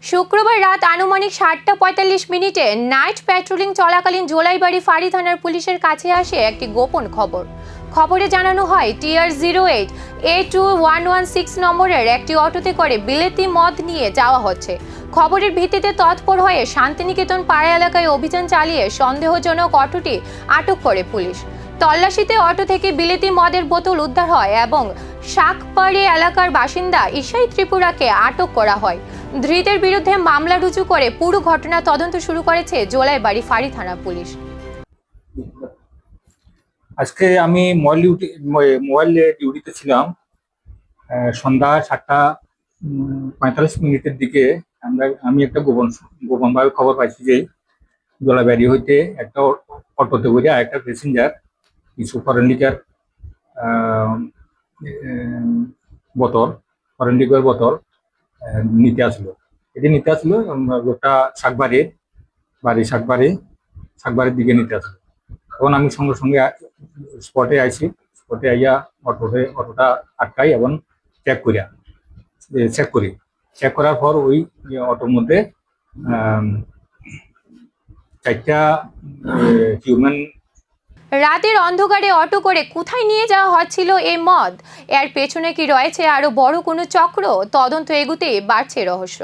শুক্রবার রাত আনুমানিক ৭:৪৫ নাইট প্যাট্রোলিং চলাকালীন জোলাইবাড়ি ফাঁড়ি থানার পুলিশের কাছে আসে একটি গোপন খবর। খবরে জানানো হয় TR-08 A2116 নম্বরের একটি অটোতে করে বিলেতি মদ নিয়ে যাওয়া হচ্ছে। খবরের ভিত্তিতে তৎপর হয়ে শান্তিনিকেতন পাড়া এলাকায় অভিযান চালিয়ে সন্দেহজনক অটোটি আটক করে পুলিশ। তল্লাশিতে অটো থেকে বিলেতি মদের বোতল উদ্ধার হয় এবং শাকপাড়ি এলাকার বাসিন্দা ইসাই ত্রিপুরাকে আটক করা হয়। ধৃতের বিরুদ্ধে মামলা রুজু করে পুরো ঘটনা তদন্ত শুরু করেছে জোলাইবাড়ি ফাঁড়ি থানা পুলিশ। আজকে আমি মোবাইল ডিউটিতে ছিলাম। সন্ধ্যা 7:45 দিকে আমি একটা গোপনভাবে খবর পাইছি যে জোলাইবাড়ি হইতে একটা অটোতে করে একটা প্যাসেঞ্জার কিছু ফরেন লিকার বোতল নিতে আসলো। লোকটা শাকবাড়ির দিকে নিতে আসলো। তখন আমি সঙ্গে সঙ্গে স্পটে আইয়া অটোটা আটকাই এবং চেক করার পর ওই অটোর মধ্যে 4টা হিউম্যান। রাতের অন্ধকারে অটো করে কোথায় নিয়ে যাওয়া হচ্ছিল এই মদ? এর পেছনে কি রয়েছে আরো বড় কোনো চক্র? তদন্ত এগুতেই বাড়ছে রহস্য।